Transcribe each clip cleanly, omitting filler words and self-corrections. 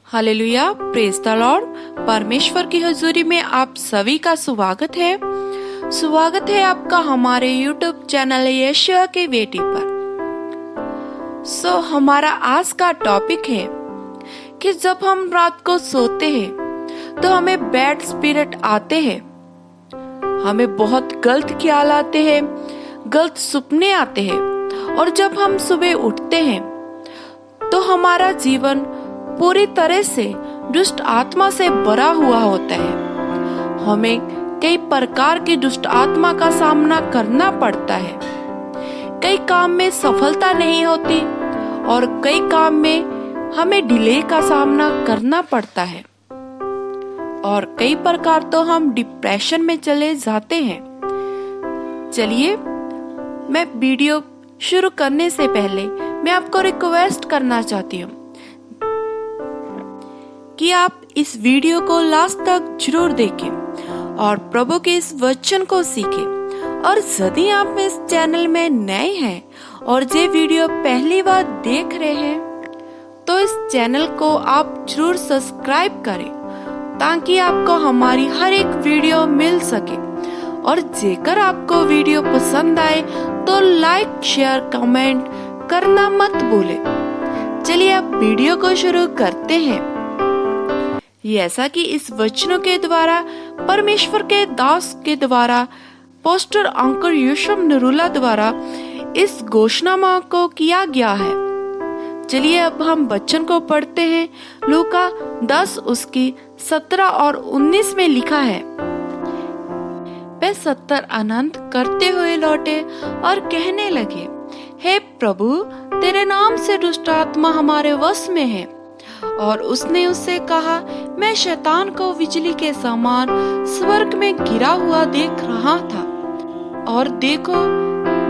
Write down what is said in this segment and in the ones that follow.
Hallelujah, praise the Lord. परमेश्वर की हजूरी में आप सभी का स्वागत है। स्वागत है आपका हमारे YouTube चैनल यशुआ की बेटी पर। हमारा आज का टॉपिक है कि जब हम रात को सोते हैं तो हमें बैड स्पिरिट आते हैं, हमें बहुत गलत ख्याल आते हैं, गलत सपने आते हैं, और जब हम सुबह उठते हैं तो हमारा जीवन पूरी तरह से दुष्ट आत्मा से भरा हुआ होता है। हमें कई प्रकार की दुष्ट आत्मा का सामना करना पड़ता है। कई काम में सफलता नहीं होती और कई काम में हमें डिले का सामना करना पड़ता है, और कई प्रकार तो हम डिप्रेशन में चले जाते हैं। चलिए, मैं वीडियो शुरू करने से पहले मैं आपको रिक्वेस्ट करना चाहती हूँ कि आप इस वीडियो को लास्ट तक जरूर देखें और प्रभु के इस वचन को सीखें। और यदि आप इस चैनल में नए हैं और ये वीडियो पहली बार देख रहे हैं तो इस चैनल को आप जरूर सब्सक्राइब करें ताकि आपको हमारी हर एक वीडियो मिल सके। और जेकर आपको वीडियो पसंद आए तो लाइक, शेयर, कमेंट करना मत भूलें। चलिए अब वीडियो को शुरू करते हैं। ऐसा कि इस वचनों के द्वारा परमेश्वर के दास के द्वारा पोस्टर अंकुर यूशम नरूला द्वारा इस घोषणा को किया गया है। चलिए अब हम वचन को पढ़ते हैं। लूका 10 उसकी 17 और 19 में लिखा है, वे 70 अनंत करते हुए लौटे और कहने लगे, हे प्रभु, तेरे नाम से दुष्ट आत्मा हमारे वश में है। और उसने उससे कहा, मैं शैतान को बिजली के समान स्वर्ग में गिरा हुआ देख रहा था, और देखो,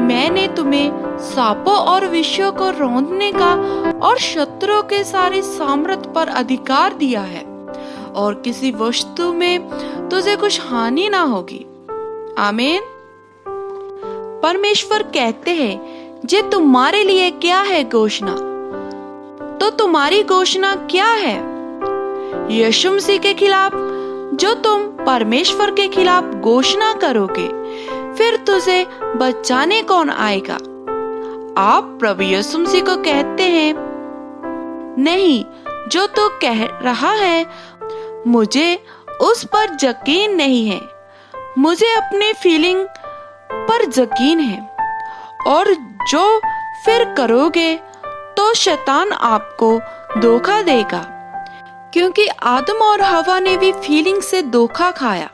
मैंने तुम्हें सांपों और विषयों को रौंदने का और शत्रुओं के सारे सामर्थ पर अधिकार दिया है, और किसी वस्तु में तुझे कुछ हानि ना होगी। आमीन। परमेश्वर कहते हैं, जे तुम्हारे लिए क्या है घोषणा, तो तुम्हारी घोषणा क्या है? यीशु मसीह के खिलाफ जो तुम परमेश्वर के खिलाफ घोषणा करोगे, फिर तुझे बचाने कौन आएगा? आप प्रभु यीशु मसीह को कहते हैं, नहीं, जो तू कह रहा है मुझे उस पर यकीन नहीं है, मुझे अपनी फीलिंग पर यकीन है, और जो फिर करोगे तो शैतान आपको धोखा देगा, क्योंकि आदम और हवा ने भी फीलिंग से धोखा खाया।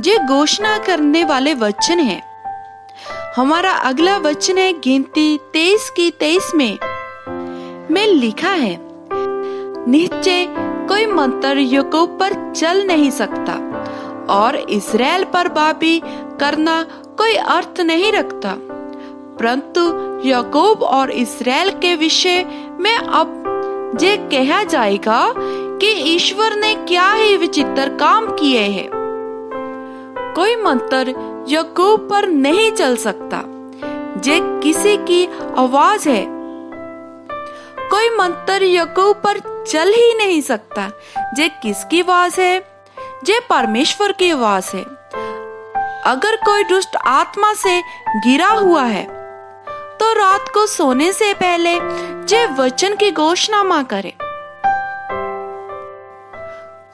ये घोषणा करने वाले वचन है। हमारा अगला वचन है गिनती 23 की 23 में लिखा है, नीचे कोई मंत्र याकूब पर चल नहीं सकता और इस्राएल पर बाबी करना कोई अर्थ नहीं रखता, परंतु याकूब और इस्राएल के विषय में अब ये कहा जाएगा कि ईश्वर ने क्या ही विचित्र काम किए हैं। कोई मंत्र याकूब पर नहीं चल सकता, जे किसी की आवाज है। कोई मंत्र याकूब पर चल ही नहीं सकता, जे किसकी आवाज है? जे परमेश्वर की आवाज है। अगर कोई दुष्ट आत्मा से घिरा हुआ है तो रात को सोने से पहले जे वचन की घोषणा मां करे।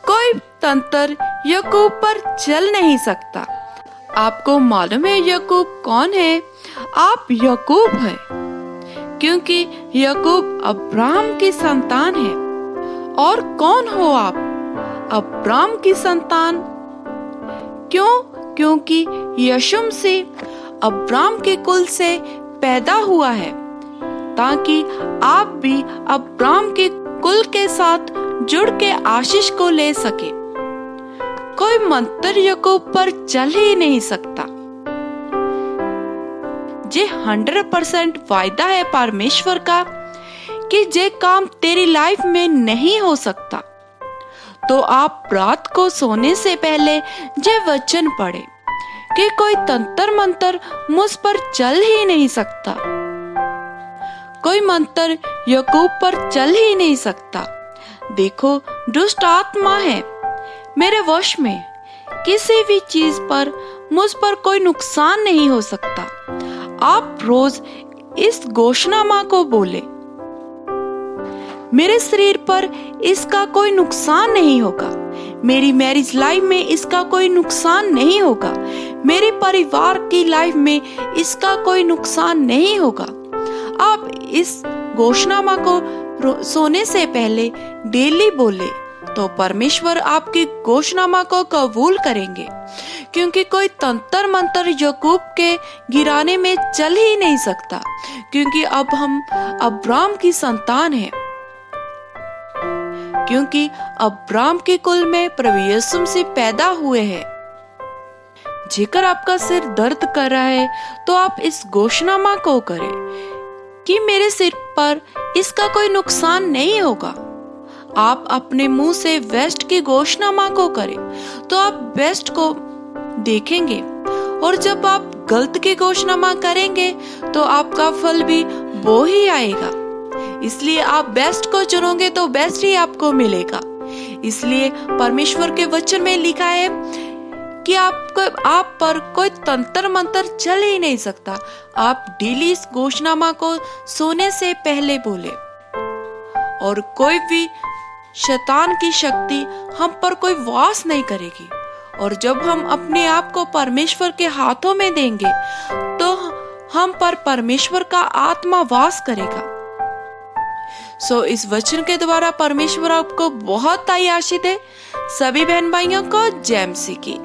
कोई तंत्र याकूब पर चल नहीं सकता। आपको मालूम है याकूब कौन है? आप याकूब है, क्योंकि याकूब अब्राहम की संतान है। और कौन हो आप? अब्राहम की संतान। क्यों? क्योंकि यीशु मसीह अब्राहम के कुल से पैदा हुआ है, ताकि आप भी अब्राहम के कुल के साथ जुड़ के आशीष को ले सके। कोई मंत्र याकूब पर चल ही नहीं सकता। जे 100% वायदा है परमेश्वर का कि जे काम तेरी लाइफ में नहीं हो सकता, तो आप रात को सोने से पहले जे वचन पढ़े कि कोई तंत्र मंत्र मुझ पर चल ही नहीं सकता, कोई मंत्र याकूब पर चल ही नहीं सकता। देखो, दुष्ट आत्मा है मेरे वश में, किसी भी चीज पर मुझ पर कोई नुकसान नहीं हो सकता। आप रोज इस घोषणामा को बोले, मेरे शरीर पर इसका कोई नुकसान नहीं होगा, मेरी मैरिज लाइफ में इसका कोई नुकसान नहीं होगा, मेरे परिवार की लाइफ में इसका कोई नुकसान नहीं होगा। आप इस घोषणामा को सोने से पहले डेली बोले तो परमेश्वर आपकी घोषणामा को कबूल करेंगे, क्योंकि कोई तंत्र मंत्र याकूब के गिराने में चल ही नहीं सकता, क्योंकि अब हम अब्राहम की संतान हैं। क्योंकि अब्राहम के कुल में प्रभु यीशु मसीह पैदा हुए हैं। जेकर आपका सिर दर्द कर रहा है तो आप इस घोषणामा को करें कि मेरे सिर पर इसका कोई नुकसान नहीं होगा। आप अपने मुंह से बेस्ट की घोषणामा को करें तो आप बेस्ट को देखेंगे, और जब आप गलत की घोषणामा करेंगे तो आपका फल भी वो ही आएगा। इसलिए आप बेस्ट को चुनोगे तो बेस्ट ही आपको मिलेगा। इसलिए परमेश्वर के वचन में लिखा है कि आप पर कोई तंत्र मंत्र चल ही नहीं सकता। आप डेली इस घोषणामा को सोने से पहले बोले, और कोई भी शैतान की शक्ति हम पर कोई वास नहीं करेगी। और जब हम अपने आप को परमेश्वर के हाथों में देंगे तो हम पर परमेश्वर का आत्मा वास करेगा। इस वचन के द्वारा परमेश्वर आपको बहुत आशीष दे। सभी बहन भाइयों को जय मसीह की।